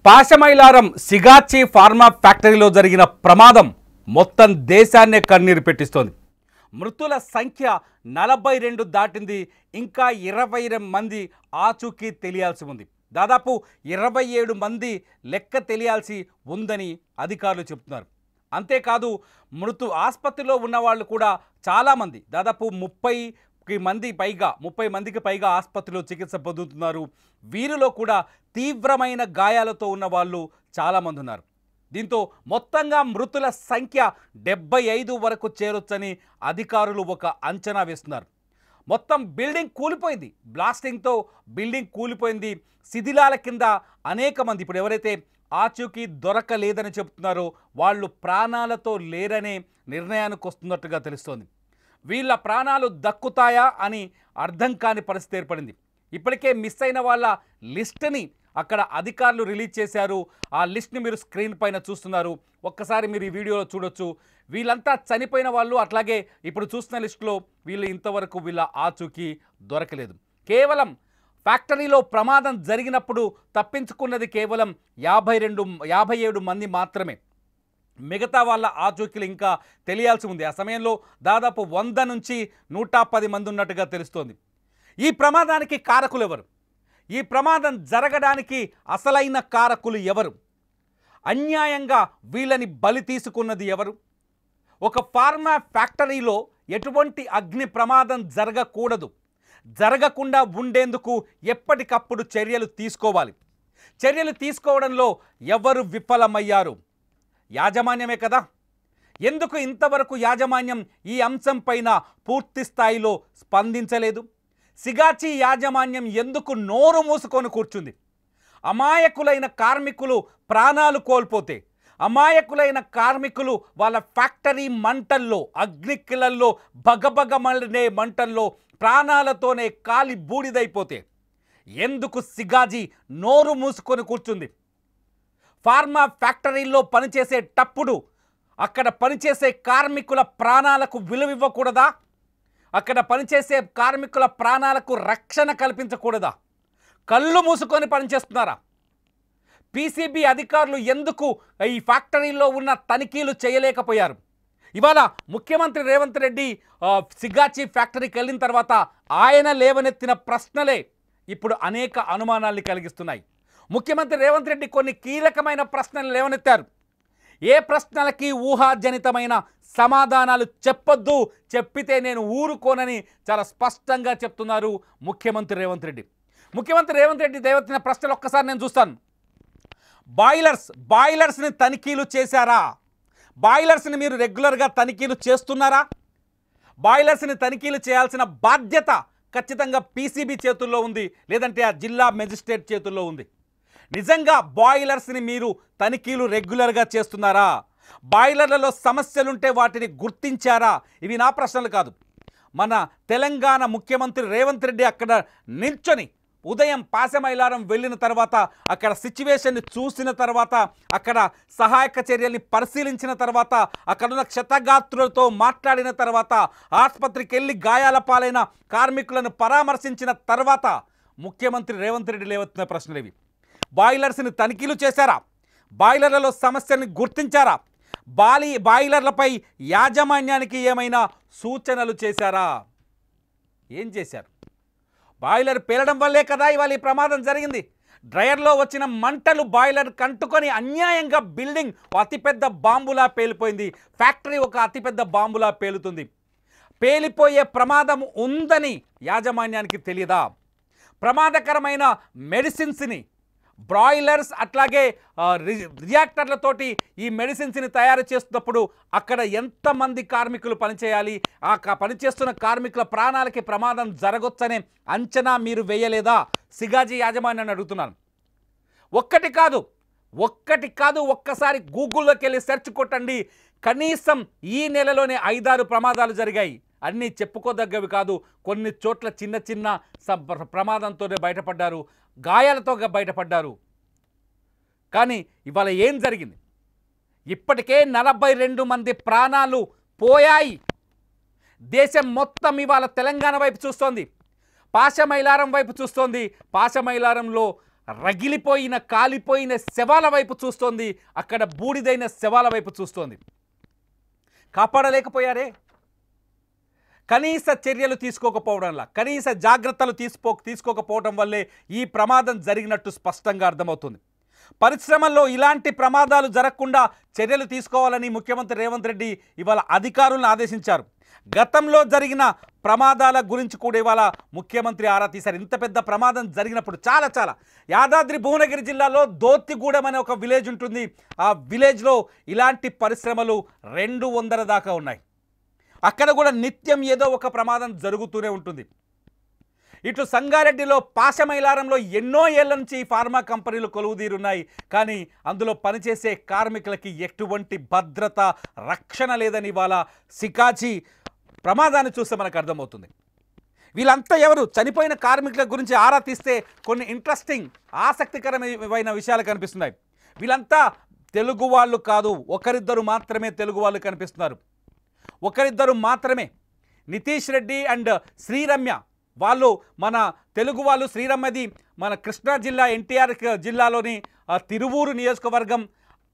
Pashamylaram Sigachi pharma ఫ్యాక్టరీలో జరిగిన ప్రమాదం మొత్తం దేశాన్నే కన్నీరు పెట్టిస్తోంది. మృతుల సంఖ్య 42 దాటింది. ఇంకా 20 మంది ఆచూకీ తెలియాల్సి ఉంది. దాదాపు 27 మంది లెక్క తెలియాల్సి ఉందని అధికారులు చెబుతున్నారు. అంతేకాదు ఆసుపత్రిలో ఉన్న వాళ్ళు కూడా చాలామంది, దాదాపు 30 మందికి పైగా ఆసుపత్రిలో చికిత్స పొందుతున్నారు. వీరిలో కూడా తీవ్రమైన గాయాలతో ఉన్న వాళ్ళు చాలామంది ఉన్నారు. దీంతో మొత్తంగా మృతుల సంఖ్య 75 వరకు చేరొచ్చని అధికారులు ఒక అంచనా వేస్తున్నారు. మొత్తం బిల్డింగ్ కూలిపోయింది. బ్లాస్టింగ్తో బిల్డింగ్ కూలిపోయింది. శిథిలాల కింద అనేక మంది, ఇప్పుడు ఎవరైతే ఆచూకీ దొరకలేదని చెబుతున్నారో వాళ్ళు ప్రాణాలతో లేరనే నిర్ణయానికి వస్తున్నట్టుగా తెలుస్తోంది. వీళ్ళ ప్రాణాలు దక్కుతాయా అని అర్థం కాని పరిస్థితి ఏర్పడింది. ఇప్పటికే మిస్ అయిన వాళ్ళ లిస్ట్ని అక్కడ అధికారులు రిలీజ్ చేశారు. ఆ లిస్ట్ని మీరు స్క్రీన్ పైన చూస్తున్నారు. ఒక్కసారి మీరు ఈ వీడియోలో చూడొచ్చు. వీళ్ళంతా చనిపోయిన వాళ్ళు. అట్లాగే ఇప్పుడు చూస్తున్న లిస్టులో ఇంతవరకు వీళ్ళ ఆచూకీ దొరకలేదు. కేవలం ఫ్యాక్టరీలో ప్రమాదం జరిగినప్పుడు తప్పించుకున్నది కేవలం 57 మంది మాత్రమే. మిగతా వాళ్ళ ఆచూకీలు ఇంకా తెలియాల్సి ఉంది. ఆ సమయంలో దాదాపు 100 నుంచి 110 మంది ఉన్నట్టుగా తెలుస్తోంది. ఈ ప్రమాదానికి కారకులు ఎవరు? ఈ ప్రమాదం జరగడానికి అసలైన కారకులు ఎవరు? అన్యాయంగా వీళ్ళని బలి తీసుకున్నది ఎవరు? ఒక ఫార్మా ఫ్యాక్టరీలో ఎటువంటి అగ్ని ప్రమాదం జరగకుండా ఉండేందుకు ఎప్పటికప్పుడు చర్యలు తీసుకోవాలి. చర్యలు తీసుకోవడంలో ఎవరు విఫలమయ్యారు? యాజమాన్యమే కదా. ఎందుకు ఇంతవరకు యాజమాన్యం ఈ అంశం పైన పూర్తి స్థాయిలో స్పందించలేదు? సిగాచి యాజమాన్యం ఎందుకు నోరు మూసుకొని కూర్చుంది? అమాయకులైన కార్మికులు ప్రాణాలు కోల్పోతే, అమాయకులైన కార్మికులు వాళ్ళ ఫ్యాక్టరీ మంటల్లో, అగ్నికిలల్లో, భగభగమనే మంటల్లో ప్రాణాలతోనే కాలి బూడిదైపోతే ఎందుకు సిగాజీ నోరు మూసుకొని కూర్చుంది? ఫార్మా ఫ్యాక్టరీల్లో పనిచేసేటప్పుడు అక్కడ పనిచేసే కార్మికుల ప్రాణాలకు విలువివ్వకూడదా? అక్కడ పనిచేసే కార్మికుల ప్రాణాలకు రక్షణ కల్పించకూడదా? కళ్ళు మూసుకొని పనిచేస్తున్నారా? పీసీబీ అధికారులు ఎందుకు ఈ ఫ్యాక్టరీలో ఉన్న తనిఖీలు చేయలేకపోయారు? ఇవాళ ముఖ్యమంత్రి రేవంత్ రెడ్డి సిగాచి ఫ్యాక్టరీకి వెళ్ళిన తర్వాత ఆయన లేవనెత్తిన ప్రశ్నలే ఇప్పుడు అనేక అనుమానాల్ని కలిగిస్తున్నాయి. ముఖ్యమంత్రి రేవంత్ రెడ్డి కొన్ని కీలకమైన ప్రశ్నలు లేవనెత్తారు. ఏ ప్రశ్నలకి ఊహాజనితమైన సమాధానాలు చెప్పొద్దు, చెప్పితే నేను ఊరుకోనని చాలా స్పష్టంగా చెప్తున్నారు ముఖ్యమంత్రి రేవంత్ రెడ్డి. ముఖ్యమంత్రి రేవంత్ రెడ్డి లేవనెత్తిన ప్రశ్నలు ఒక్కసారి నేను చూస్తాను. బాయిలర్స్ని తనిఖీలు చేశారా? బాయిలర్స్ని మీరు రెగ్యులర్గా తనిఖీలు చేస్తున్నారా? బాయిలర్స్ని తనిఖీలు చేయాల్సిన బాధ్యత ఖచ్చితంగా పీసీబీ చేతుల్లో ఉంది, లేదంటే ఆ జిల్లా మెజిస్ట్రేట్ చేతుల్లో ఉంది. నిజంగా బాయిలర్స్ని మీరు తనిఖీలు రెగ్యులర్గా చేస్తున్నారా? బాయిలర్లలో సమస్యలుంటే వాటిని గుర్తించారా? ఇవి నా ప్రశ్నలు కాదు. మన తెలంగాణ ముఖ్యమంత్రి రేవంత్ రెడ్డి అక్కడ నిల్చొని ఉదయం పాశమైలారం వెళ్ళిన తర్వాత, అక్కడ సిచ్యువేషన్ని చూసిన తర్వాత, అక్కడ సహాయక చర్యల్ని పరిశీలించిన తర్వాత, అక్కడున్న క్షతగాత్రులతో మాట్లాడిన తర్వాత, ఆసుపత్రికి వెళ్ళి గాయాల పాలైన కార్మికులను పరామర్శించిన తర్వాత ముఖ్యమంత్రి రేవంత్ రెడ్డి లేవెత్తిన ప్రశ్నలు ఇవి. బాయిలర్స్ని తనిఖీలు చేశారా? బాయిలర్లలో సమస్యని గుర్తించారా? బాయిలర్లపై యాజమాన్యానికి ఏమైనా సూచనలు చేశారా? ఏం చేశారు? బాయిలర్ పేలడం వల్లే కదా ఇవాళ ఈ ప్రమాదం జరిగింది. డ్రైయర్లో వచ్చిన మంటలు బాయిలర్ కంటుకొని అన్యాయంగా బిల్డింగ్ అతిపెద్ద బాంబులా పేలిపోయింది. ఫ్యాక్టరీ ఒక అతిపెద్ద బాంబులా పేలుతుంది. పేలిపోయే ప్రమాదం ఉందని యాజమాన్యానికి తెలియదా? ప్రమాదకరమైన మెడిసిన్స్ని, బ్రాయిలర్స్ అట్లాగే రియాక్టర్లతోటి ఈ మెడిసిన్స్ని తయారు చేస్తున్నప్పుడు అక్కడ ఎంతమంది కార్మికులు పనిచేయాలి? ఆ పనిచేస్తున్న కార్మికుల ప్రాణాలకి ప్రమాదం జరగొచ్చనే అంచనా మీరు వేయలేదా? సిగాజీ యాజమాన్యాన్ని అడుగుతున్నాను. ఒక్కటి కాదు, ఒక్కసారి గూగుల్లోకి వెళ్ళి సెర్చ్ కొట్టండి. కనీసం ఈ నెలలోనే 5-6 ప్రమాదాలు జరిగాయి. అన్నీ చెప్పుకోదగ్గవి కాదు. కొన్ని చోట్ల చిన్న ప్రమాదంతోనే బయటపడ్డారు, గాయాలతో బయటపడ్డారు. కానీ ఇవాళ ఏం జరిగింది? ఇప్పటికే 42 మంది ప్రాణాలు పోయాయి. దేశం మొత్తం ఇవాళ తెలంగాణ వైపు చూస్తోంది, పాశమైలారం వైపు చూస్తోంది. పాశమైలారంలో రగిలిపోయిన కాలిపోయిన శవాల వైపు చూస్తోంది, అక్కడ బూడిదైన శవాల వైపు చూస్తోంది. కాపాడలేకపోయారే. కనీస చర్యలు తీసుకోకపోవడంలా, కనీస జాగ్రత్తలు తీసుకోకపోవడం వల్లే ఈ ప్రమాదం జరిగినట్టు స్పష్టంగా అర్థమవుతుంది. పరిశ్రమల్లో ఇలాంటి ప్రమాదాలు జరగకుండా చర్యలు తీసుకోవాలని ముఖ్యమంత్రి రేవంత్ రెడ్డి ఇవాళ అధికారులను ఆదేశించారు. గతంలో జరిగిన ప్రమాదాల గురించి కూడా ఇవాళ ముఖ్యమంత్రి ఆరా తీశారు. ఇంత పెద్ద ప్రమాదం జరిగినప్పుడు చాలా యాదాద్రి భువనగిరి జిల్లాలో దోత్తిగూడెం అనే ఒక విలేజ్ ఉంటుంది. ఆ విలేజ్లో ఇలాంటి పరిశ్రమలు 200 దాకా ఉన్నాయి. అక్కడ కూడా నిత్యం ఏదో ఒక ప్రమాదం జరుగుతూనే ఉంటుంది. ఇటు సంగారెడ్డిలో పాశమైలారంలో ఎన్నో ఏళ్ల నుంచి ఈ ఫార్మా కంపెనీలు కొలువుదీరున్నాయి. కానీ అందులో పనిచేసే కార్మికులకి ఎటువంటి భద్రత రక్షణ లేదని ఇవాళ సికాచి ప్రమాదాన్ని చూస్తే మనకు అర్థమవుతుంది. వీళ్ళంతా ఎవరు? చనిపోయిన కార్మికుల గురించి ఆరా తీస్తే కొన్ని ఇంట్రెస్టింగ్ ఆసక్తికరమైన విషయాలు కనిపిస్తున్నాయి. వీళ్ళంతా తెలుగు వాళ్ళు కాదు, ఒకరిద్దరు మాత్రమే తెలుగు వాళ్ళు కనిపిస్తున్నారు. ఒకరిద్దరు మాత్రమే. నితీష్ రెడ్డి అండ్ శ్రీరమ్య వాళ్ళు మన తెలుగు వాళ్ళు. శ్రీరమ్యది మన కృష్ణా జిల్లా ఎన్టీఆర్ జిల్లాలోని తిరువూరు నియోజకవర్గం.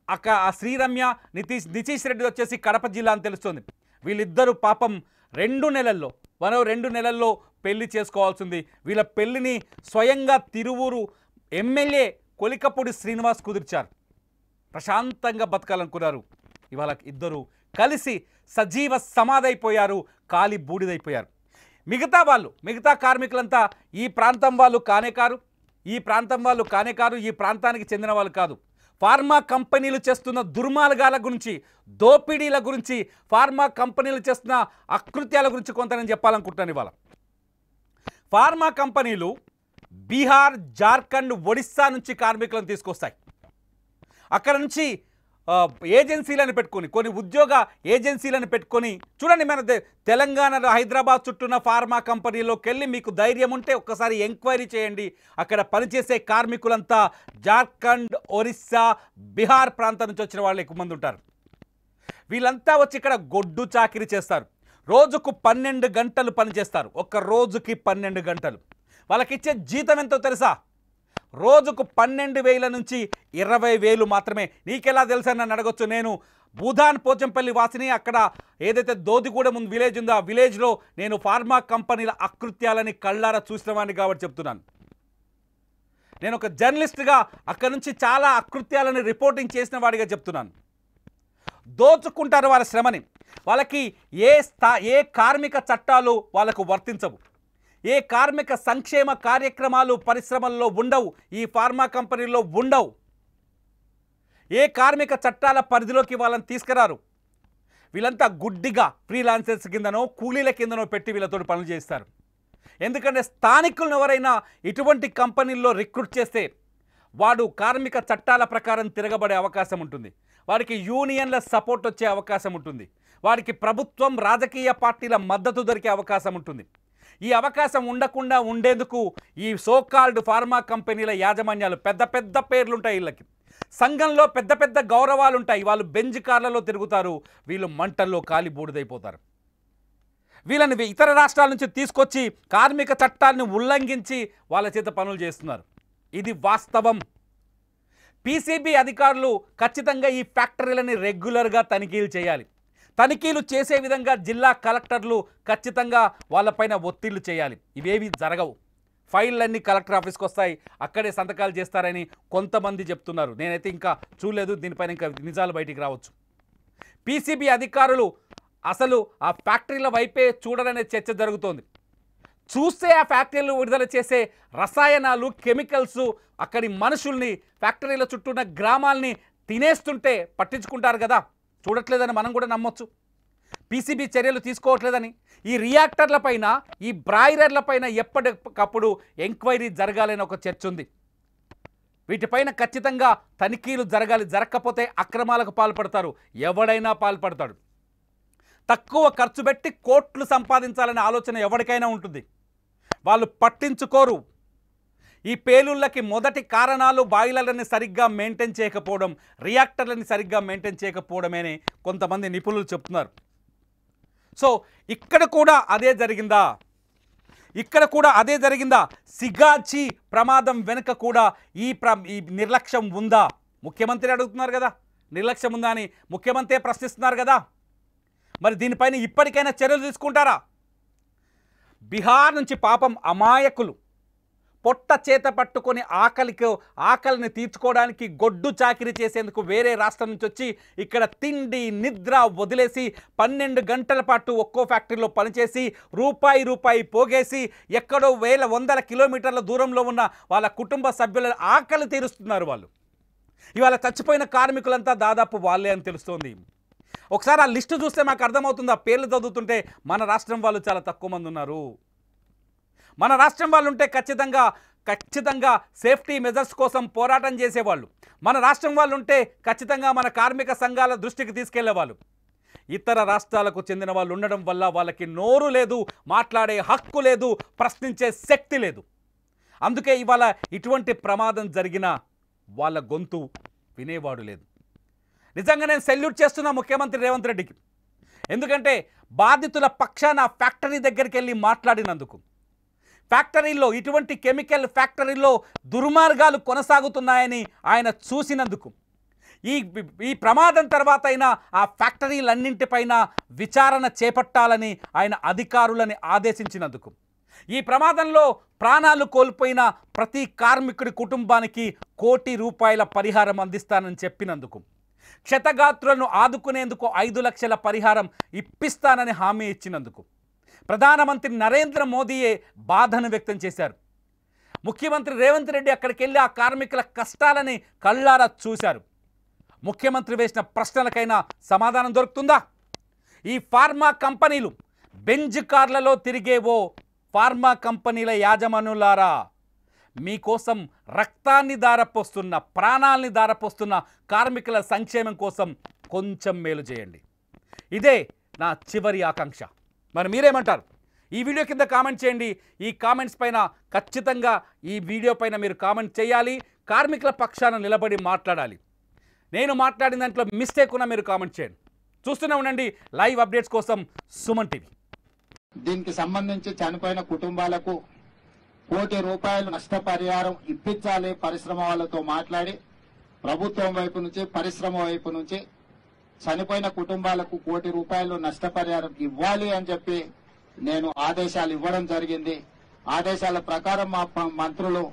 ఆ శ్రీరమ్య నితీష్ రెడ్డి వచ్చేసి కడప జిల్లా అని తెలుస్తుంది. వీళ్ళిద్దరూ పాపం 2 నెలల్లో పెళ్లి చేసుకోవాల్సింది. వీళ్ళ పెళ్లిని స్వయంగా తిరువూరు ఎమ్మెల్యే కొలికపూడి శ్రీనివాస్ కుదిర్చారు. ప్రశాంతంగా బతకాలనుకున్నారు. ఇవాళ ఇద్దరు కలిసి సజీవ సమాధైపోయారు, కాలి బూడిదైపోయారు. మిగతా కార్మికులంతా ఈ ప్రాంతం వాళ్ళు కానే కారు, ఈ ప్రాంతానికి చెందిన వాళ్ళు కాదు. ఫార్మా కంపెనీలు చేస్తున్న దుర్మార్గాల గురించి, దోపిడీల గురించి, ఫార్మా కంపెనీలు చేస్తున్న అకృత్యాల గురించి కొంత నేను చెప్పాలనుకుంటున్నాను. ఇవాళ ఫార్మా కంపెనీలు బీహార్, జార్ఖండ్, ఒడిస్సా నుంచి కార్మికులను తీసుకొస్తాయి. అక్కడ నుంచి ఏజెన్సీలను పెట్టుకొని, కొన్ని ఉద్యోగ ఏజెన్సీలను పెట్టుకొని, చూడండి మన తెలంగాణలో హైదరాబాద్ చుట్టూన్న ఫార్మా కంపెనీలోకి వెళ్ళి మీకు ధైర్యం ఉంటే ఒక్కసారి ఎంక్వైరీ చేయండి. అక్కడ పనిచేసే కార్మికులంతా జార్ఖండ్, ఒరిస్సా, బీహార్ ప్రాంతం నుంచి వచ్చిన వాళ్ళు ఎక్కువ మంది ఉంటారు. వీళ్ళంతా వచ్చి ఇక్కడ గొడ్డు చాకిరీ చేస్తారు. రోజుకు 12 గంటలు పనిచేస్తారు. ఒక్క రోజుకి 12 గంటలు. వాళ్ళకిచ్చే జీతం ఎంతో తెలుసా? రోజుకు 12,000 నుంచి 20,000 మాత్రమే. నీకెలా తెలుసా నన్ను అడగొచ్చు. నేను భూదాన్ పోచంపల్లి వాసిని. అక్కడ ఏదైతే దోతిగూడెం విలేజ్ ఉందో ఆ విలేజ్లో నేను ఫార్మా కంపెనీల అకృత్యాలని కళ్ళారా చూసిన వాడిని కాబట్టి చెప్తున్నాను. నేను ఒక జర్నలిస్ట్గా అక్కడ నుంచి చాలా అకృత్యాలని రిపోర్టింగ్ చేసిన వాడిగా చెప్తున్నాను. దోచుకుంటారు వాళ్ళ శ్రమని. వాళ్ళకి ఏ కార్మిక చట్టాలు వాళ్ళకు వర్తించవు. ఏ కార్మిక సంక్షేమ కార్యక్రమాలు పరిశ్రమల్లో ఉండవు, ఈ ఫార్మా కంపెనీల్లో ఉండవు. ఏ కార్మిక చట్టాల పరిధిలోకి వాళ్ళని తీసుకురారు. వీళ్ళంతా గుడ్డిగా ఫ్రీలాన్సర్స్ కిందనో కూలీల కిందనో పెట్టి వీళ్ళతో పనులు చేస్తారు. ఎందుకంటే స్థానికులను ఎవరైనా ఇటువంటి కంపెనీల్లో రిక్రూట్ చేస్తే వాడు కార్మిక చట్టాల ప్రకారం తిరగబడే అవకాశం ఉంటుంది. వాడికి యూనియన్ల సపోర్ట్ వచ్చే అవకాశం ఉంటుంది. వాడికి ప్రభుత్వం, రాజకీయ పార్టీల మద్దతు దొరికే అవకాశం ఉంటుంది. ఈ అవకాశం ఉండకుండా ఉండేందుకు ఈ సోకాల్డ్ ఫార్మా కంపెనీల యాజమాన్యాలు పెద్ద పేర్లుంటాయి. వీళ్ళకి సంఘంలో పెద్ద గౌరవాలు ఉంటాయి. వాళ్ళు బెంజ్ కార్లలో తిరుగుతారు. వీళ్ళు మంటల్లో కాలి బూడిదైపోతారు. వీళ్ళని ఇతర రాష్ట్రాల నుంచి తీసుకొచ్చి కార్మిక చట్టాన్ని ఉల్లంఘించి వాళ్ళ చేత పనులు చేస్తున్నారు. ఇది వాస్తవం. పీసీబీ అధికారులు ఖచ్చితంగా ఈ ఫ్యాక్టరీలని రెగ్యులర్గా తనిఖీలు చేయాలి. తనిఖీలు చేసే విధంగా జిల్లా కలెక్టర్లు ఖచ్చితంగా వాళ్ళపైన ఒత్తిళ్లు చేయాలి. ఇవేవి జరగవు. ఫైళ్ళన్నీ కలెక్టర్ ఆఫీస్కి వస్తాయి, అక్కడే సంతకాలు చేస్తారని కొంతమంది చెప్తున్నారు. నేనైతే ఇంకా చూడలేదు. దీనిపైన ఇంకా నిజాలు బయటికి రావచ్చు. పీసీబీ అధికారులు అసలు ఆ ఫ్యాక్టరీల వైపే చూడరనే చర్చ జరుగుతోంది. చూస్తే ఆ ఫ్యాక్టరీలు విడుదల చేసే రసాయనాలు, కెమికల్స్ అక్కడి మనుషుల్ని, ఫ్యాక్టరీల చుట్టూ ఉన్న గ్రామాల్ని తినేస్తుంటే పట్టించుకుంటారు కదా. చూడట్లేదని మనం కూడా నమ్మొచ్చు. పీసీబీ చర్యలు తీసుకోవట్లేదని. ఈ రియాక్టర్ల పైన, ఈ బ్రాయిలర్ల పైన ఎప్పటికప్పుడు ఎంక్వైరీ జరగాలని ఒక చర్చ ఉంది. వీటిపైన ఖచ్చితంగా తనిఖీలు జరగాలి. జరగకపోతే అక్రమాలకు పాల్పడతారు. ఎవడైనా పాల్పడతాడు. తక్కువ ఖర్చు పెట్టి కోట్లు సంపాదించాలనే ఆలోచన ఎవరికైనా ఉంటుంది. వాళ్ళు పట్టించుకోరు. ఈ పేలుళ్ళకి మొదటి కారణాలు బాయిలర్లని సరిగ్గా మెయింటైన్ చేయకపోవడం, రియాక్టర్లని సరిగ్గా మెయింటైన్ చేయకపోవడమేని కొంతమంది నిపుణులు చెప్తున్నారు. సో ఇక్కడ కూడా అదే జరిగిందా? ఇక్కడ కూడా అదే జరిగిందా? సిగాచి ప్రమాదం వెనుక కూడా ఈ నిర్లక్ష్యం ఉందా? ముఖ్యమంత్రి అడుగుతున్నారు కదా, నిర్లక్ష్యం ఉందా అని ముఖ్యమంత్రి ప్రశ్నిస్తున్నారు కదా. మరి దీనిపైన ఇప్పటికైనా చర్యలు తీసుకుంటారా? బీహార్ నుంచి పాపం అమాయకులు పొట్ట చేత పట్టుకొని ఆకలిని తీర్చుకోవడానికి గొడ్డు చాకిరీ చేసేందుకు వేరే రాష్ట్రం నుంచి వచ్చి ఇక్కడ తిండి నిద్ర వదిలేసి 12 గంటల పాటు ఒక్కో ఫ్యాక్టరీలో పనిచేసి రూపాయి పోగేసి ఎక్కడో వందల కిలోమీటర్ల దూరంలో ఉన్న వాళ్ళ కుటుంబ సభ్యుల ఆకలి తీరుస్తున్నారు వాళ్ళు. ఇవాళ చచ్చిపోయిన కార్మికులంతా దాదాపు వాళ్ళే అని తెలుస్తోంది. ఒకసారి ఆ లిస్టు చూస్తే మాకు అర్థమవుతుంది. ఆ పేర్లు చదువుతుంటే మన రాష్ట్రం వాళ్ళు చాలా తక్కువ మంది ఉన్నారు. మన రాష్ట్రం వాళ్ళు ఉంటే ఖచ్చితంగా సేఫ్టీ మెజర్స్ కోసం పోరాటం చేసేవాళ్ళు. మన రాష్ట్రం వాళ్ళు ఉంటే ఖచ్చితంగా మన కార్మిక సంఘాల దృష్టికి తీసుకెళ్లేవాళ్ళు. ఇతర రాష్ట్రాలకు చెందిన వాళ్ళు ఉండడం వల్ల వాళ్ళకి నోరు లేదు, మాట్లాడే హక్కు లేదు, ప్రశ్నించే శక్తి లేదు. అందుకే ఇవాళ ఇటువంటి ప్రమాదం జరిగినా వాళ్ళ గొంతు వినేవాడు లేదు. నిజంగా నేను సెల్యూట్ చేస్తున్నా ముఖ్యమంత్రి రేవంత్ రెడ్డికి. ఎందుకంటే బాధితుల పక్షాన ఫ్యాక్టరీ దగ్గరికి వెళ్ళి మాట్లాడినందుకు, ఫ్యాక్టరీలో ఇటువంటి కెమికల్ ఫ్యాక్టరీలో దుర్మార్గాలు కొనసాగుతున్నాయని ఆయన చూసినందుకు, ఈ ప్రమాదం తర్వాత అయినా ఆ ఫ్యాక్టరీలన్నింటిపైన విచారణ చేపట్టాలని ఆయన అధికారులని ఆదేశించినందుకు, ఈ ప్రమాదంలో ప్రాణాలు కోల్పోయిన ప్రతి కార్మికుడి కుటుంబానికి ₹1,00,00,000 పరిహారం అందిస్తానని చెప్పినందుకు, క్షతగాత్రులను ఆదుకునేందుకు 5 లక్షల పరిహారం ఇప్పిస్తానని హామీ ఇచ్చినందుకు ప్రధానమంత్రి నరేంద్ర మోదీయే బాధను వ్యక్తం చేశారు. ముఖ్యమంత్రి రేవంత్ రెడ్డి అక్కడికి వెళ్ళి ఆ కార్మికుల కష్టాలని కళ్ళారా చూశారు. ముఖ్యమంత్రి వేసిన ప్రశ్నలకైనా సమాధానం దొరుకుతుందా? ఈ ఫార్మా కంపెనీలు బెంజ్ కార్లలో తిరిగేవో ఫార్మా కంపెనీల యాజమానులారా, మీకోసం రక్తాన్ని దారపోస్తున్న, ప్రాణాలని దారపోస్తున్న కార్మికుల సంక్షేమం కోసం కొంచెం మేలు చేయండి. ఇదే నా చివరి ఆకాంక్ష. మరి మీరేమంటారు? ఈ వీడియో కింద కామెంట్ చేయండి. ఈ కామెంట్స్ పైన ఖచ్చితంగా ఈ వీడియో పైన మీరు కామెంట్ చేయాలి. కార్మికుల పక్షాన నిలబడి మాట్లాడాలి. నేను మాట్లాడిన దాంట్లో మిస్టేక్ ఉన్నా మీరు కామెంట్ చేయండి. చూస్తూనే ఉండండి లైవ్ అప్డేట్స్ కోసం సుమన్ టీవీ. దీనికి సంబంధించి చనిపోయిన కుటుంబాలకు ₹1,00,00,000 నష్టపరిహారం ఇప్పించాలి. పరిశ్రమ వాళ్ళతో మాట్లాడి ప్రభుత్వం వైపు నుంచి, పరిశ్రమ వైపు నుంచి చనిపోయిన కుటుంబాలకు ₹1,00,00,000 నష్టపరిహారం ఇవ్వాలి అని చెప్పి నేను ఆదేశాలు ఇవ్వడం జరిగింది. ఆదేశాల ప్రకారం మా మంత్రులు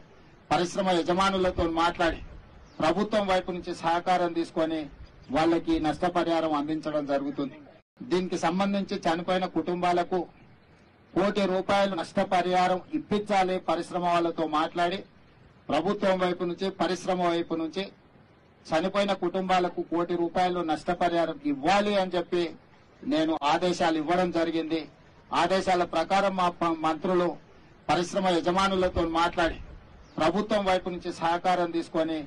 పరిశ్రమ యజమానులతో మాట్లాడి ప్రభుత్వం వైపు నుంచి సహకారం తీసుకొని వాళ్ళకి నష్టపరిహారం అందించడం జరుగుతుంది. దీనికి సంబంధించి చనిపోయిన కుటుంబాలకు ₹1,00,00,000 నష్టపరిహారం ఇప్పించాలి. పరిశ్రమ వాళ్ళతో మాట్లాడి ప్రభుత్వం వైపు నుంచి, పరిశ్రమ వైపు నుంచి చనిపోయిన కుటుంబాలకు ₹1,00,00,000 నష్టపరిహారం ఇవ్వాలి అని చెప్పి నేను ఆదేశాలు ఇవ్వడం జరిగింది. ఆదేశాల ప్రకారం మా మంత్రులు పరిశ్రమ యజమానులతో మాట్లాడి ప్రభుత్వం వైపు నుంచి సహకారం తీసుకొని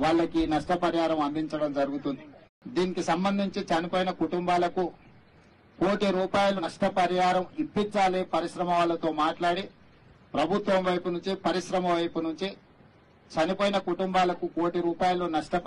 వాళ్ళకి నష్టపరిహారం అందించడం జరుగుతుంది. దీనికి సంబంధించి చనిపోయిన కుటుంబాలకు ₹1,00,00,000 నష్టపరిహారం ఇప్పించాలి. పరిశ్రమ వాళ్ళతో మాట్లాడి ప్రభుత్వం వైపు నుంచి, పరిశ్రమ వైపు నుంచి చనిపోయిన కుటుంబాలకు ₹1,00,00,000 నష్టపరిహారం